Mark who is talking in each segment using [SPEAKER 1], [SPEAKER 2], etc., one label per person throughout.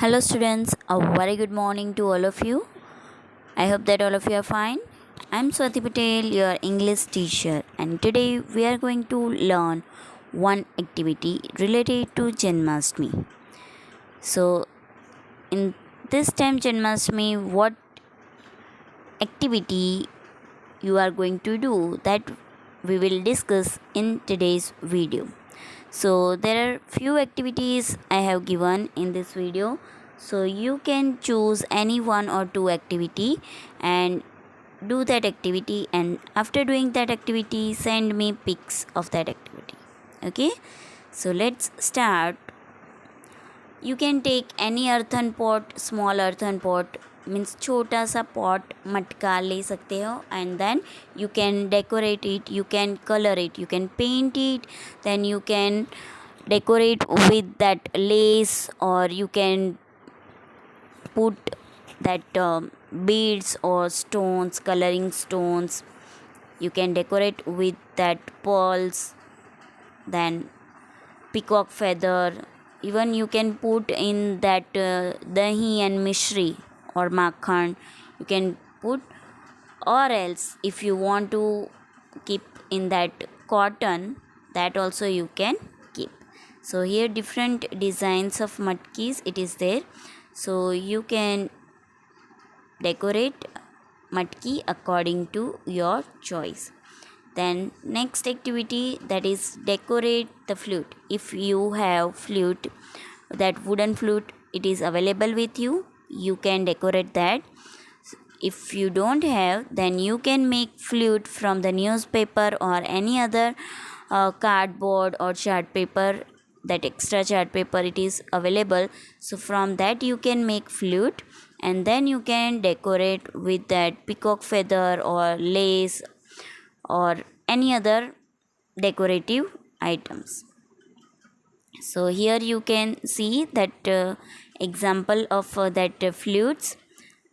[SPEAKER 1] Hello, students. A very good morning to all of you. I hope that all of you are fine. I'm Swati Patel, your English teacher, and today we are going to learn one activity related to Janmashtami. So, in this time Janmashtami, what activity you are going to do, that we will discuss in today's video. So there are few activities I have given in this video, so you can choose any one or two activity and do that activity, and after doing that activity send me pics of that activity. Okay, so let's start. You can take any earthen pot, small earthen pot, means छोटा सा pot मटका ले सकते हो, and then you can decorate it, you can colour it, you can paint it, then you can decorate with that lace, or you can put that beads or stones, coloring stones. You can decorate with that pearls, then peacock feather. Even you can put in that dahi and mishri or makhan. You can put, or else if you want to keep in that cotton, that also you can keep. So here different designs of matkis it is there, so you can decorate matki according to your choice. Then next activity, that is decorate the flute. If you have flute, that wooden flute, it is available with you, you can decorate that. If you don't have, then you can make flute from the newspaper or any other cardboard or chart paper. That extra chart paper it is available, so from that you can make flute, and then you can decorate with that peacock feather or lace or any other decorative items. So here you can see that example of that flutes.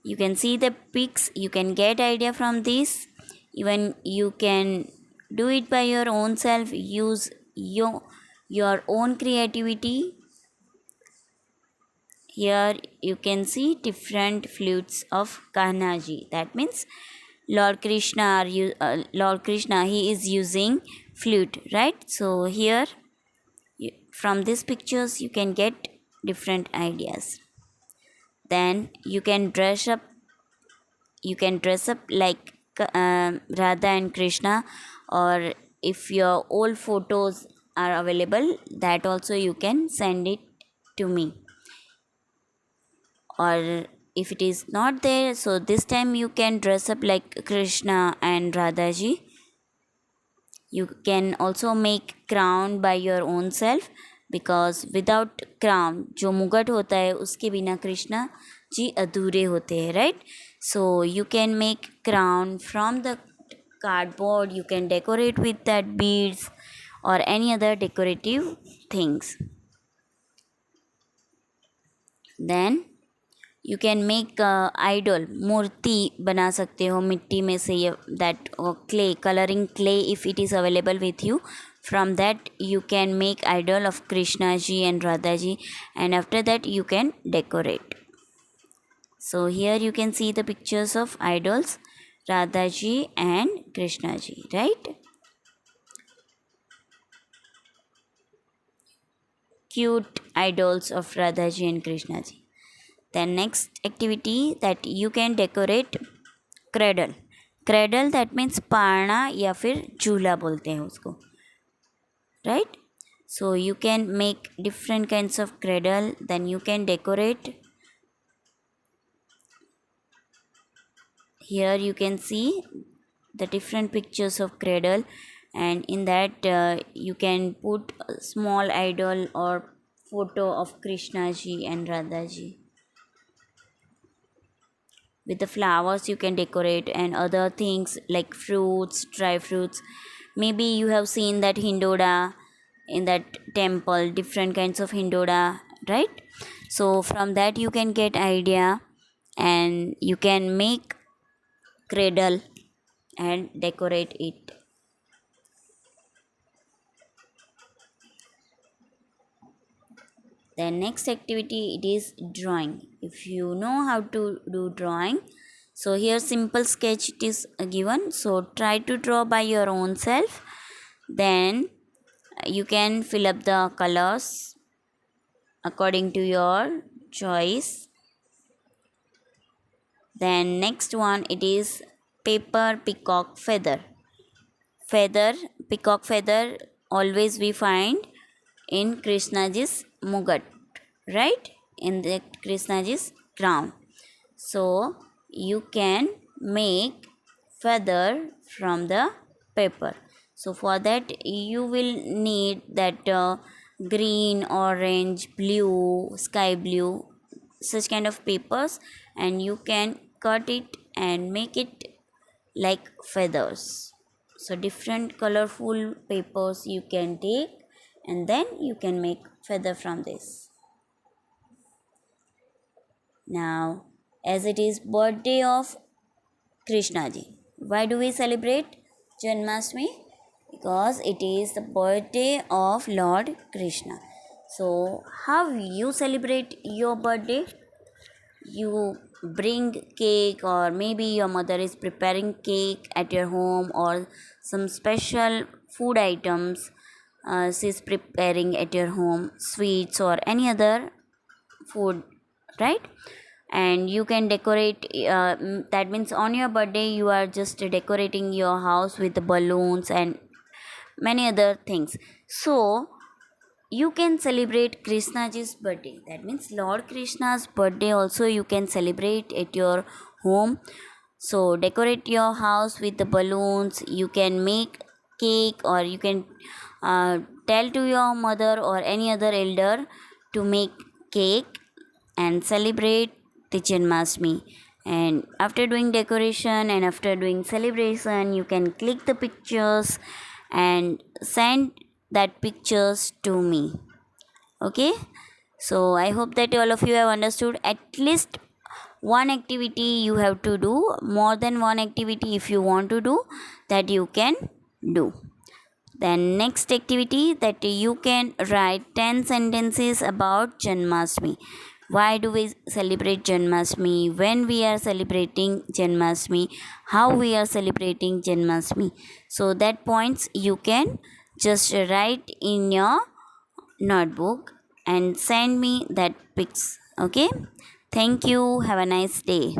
[SPEAKER 1] You can see the pics, you can get idea from this. Even you can do it by your own self, use your own creativity. Here you can see different flutes of Kahnaji. That means Lord Krishna, he is using flute, right? So here from these pictures you can get different ideas. Then you can dress up like Radha and Krishna, or if your old photos are available, that also you can send it to me. Or if it is not there, so this time you can dress up like Krishna and Radhaji. You can also make crown by your own self, because without crown, जो मुगट होता है उसके बिना कृष्णा जी अधूरे होते हैं, right? So you can make crown from the cardboard, you can decorate with that beads or any other decorative things. Then you can make idol, मूर्ति बना सकते हो मिट्टी में से, ये that clay, colouring clay if it is available with you, from that you can make idol of Krishna ji and Radha ji, and after that you can decorate. So here you can see the pictures of idols Radha ji and Krishna ji, right? Cute idols of Radha ji and Krishna ji. Then next activity, that you can decorate cradle. Cradle that means पारना या फिर झूला बोलते हैं उसको, right? So you can make different kinds of cradle, then you can decorate. Here you can see the different pictures of cradle, and in that you can put a small idol or photo of Krishna ji and Radha ji. With the flowers you can decorate, and other things like fruits, dry fruits. Maybe you have seen that hindoda in that temple, different kinds of hindoda, right? So from that you can get idea, and you can make cradle and decorate it. Then next activity, it is drawing. If you know how to do drawing, so here simple sketch it is given, so try to draw by your own self. Then you can fill up the colors according to your choice. Then next one, it is paper peacock feather. Feather, peacock feather, always we find in Krishnaji's mugat, right? In the Krishnaji's crown. So you can make feather from the paper. So for that you will need that green, orange, blue, sky blue, such kind of papers, and you can cut it and make it like feathers. So different colorful papers you can take, and then you can make feather from this. Now, as it is birthday of Krishna ji, why do we celebrate Janmashtami? Because it is the birthday of Lord Krishna. So how you celebrate your birthday? You bring cake, or maybe your mother is preparing cake at your home, or some special food items she's preparing at your home, sweets or any other food, right? And you can decorate, that means on your birthday you are just decorating your house with the balloons and many other things. So you can celebrate Krishnaji's birthday. That means Lord Krishna's birthday also you can celebrate at your home. So decorate your house with the balloons. You can make cake, or you can tell to your mother or any other elder to make cake and celebrate the Janmashtami. And after doing decoration and after doing celebration, you can click the pictures and send that pictures to me. Okay, so I hope that all of you have understood. At least one activity you have to do, more than one activity if you want to do, that you can do. Then next activity, that you can write 10 sentences about Janmashtami. Why do we celebrate Janmashtami? When we are celebrating Janmashtami? How we are celebrating Janmashtami? So that points you can just write in your notebook and send me that pics. Okay. Thank you. Have a nice day.